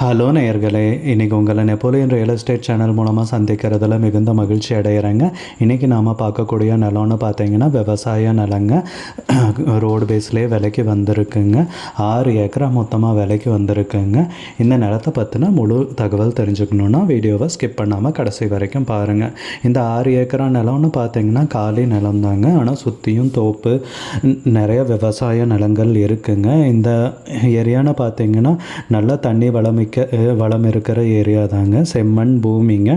Hello நேயர்களே, இன்றைக்கி உங்களை நெப்போலியன் ரியல் எஸ்டேட் சேனல் மூலமாக சந்திக்கிறதுல மிகுந்த மகிழ்ச்சி அடைகிறேங்க. இன்றைக்கி நாம் பார்க்கக்கூடிய நிலம்னு பார்த்தீங்கன்னா விவசாய நிலங்க. ரோடு பேஸ்லேயே விலைக்கு வந்திருக்குங்க. 6 ஏக்கரா மொத்தமாக விலைக்கு வந்திருக்குங்க. இந்த நிலத்தை பற்றின முழு தகவல் தெரிஞ்சுக்கணுன்னா வீடியோவை ஸ்கிப் பண்ணாமல் கடைசி வரைக்கும் பாருங்கள். இந்த 6 ஏக்கரா நிலம்னு பார்த்தீங்கன்னா காலி நிலம் தாங்க. ஆனால் சுற்றியும் தோப்பு, நிறைய விவசாய நிலங்கள் இருக்குங்க. இந்த ஏரியான்னு பார்த்தீங்கன்னா நல்ல தண்ணி வளம் இருக்கிற ஏரியா தாங்க. செம்மண் பூமிங்க.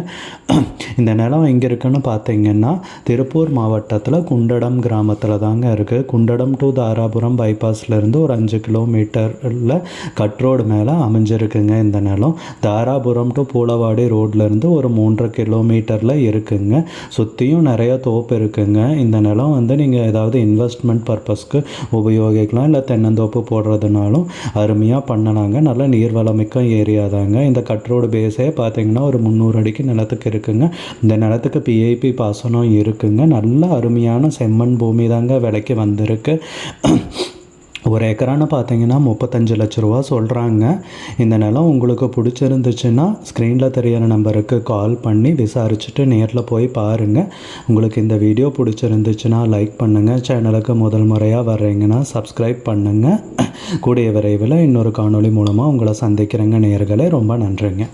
இந்த நிலம் எங்கே இருக்குன்னு பார்த்தீங்கன்னா திருப்பூர் மாவட்டத்தில் குண்டடம் கிராமத்தில் தாங்க இருக்குது. குண்டடம் டு தாராபுரம் பைபாஸ்லேருந்து ஒரு 5 கிலோமீட்டரில் கட்ரோடு மேலே அமைஞ்சிருக்குங்க இந்த நிலம். தாராபுரம் டு பூலவாடி ரோட்லேருந்து ஒரு 3 கிலோமீட்டரில் இருக்குங்க. சுற்றியும் நிறைய தோப்பு இருக்குங்க. இந்த நிலம் நீங்கள் ஏதாவது இன்வெஸ்ட்மெண்ட் பர்பஸ்க்கு உபயோகிக்கலாம், இல்லை தென்னந்தோப்பு போடுறதுனாலும் அருமையாக பண்ணலாங்க. நல்ல நீர்வளமிக்க ஏரியா தாங்க. இந்த கட்ரோடு பேஸே பார்த்தீங்கன்னா ஒரு 300 அடிக்கு நிலத்துக்கு இருக்குங்க. இந்த நிலத்துக்கு பிஐபி பாசனம் இருக்குங்க. நல்ல அருமையான செம்மண் பூமி தாங்க விலைக்கு வந்திருக்கு. ஒரு ஏக்கரான்னு பார்த்தீங்கன்னா 35 லட்ச ரூபா சொல்கிறாங்க. இந்த நிலம் உங்களுக்கு பிடிச்சிருந்துச்சுன்னா ஸ்க்ரீனில் தெரியிற நம்பருக்கு கால் பண்ணி விசாரிச்சுட்டு நேரில் போய் பாருங்கள். உங்களுக்கு இந்த வீடியோ பிடிச்சிருந்துச்சுன்னா லைக் பண்ணுங்கள். சேனலுக்கு முதல் முறையாக வர்றீங்கன்னா சப்ஸ்கிரைப் பண்ணுங்கள். கூடிய விரைவில் இன்னொரு காணொளி மூலமாக உங்களை சந்திக்கிறேங்க நேயர்களே. ரொம்ப நன்றிங்க.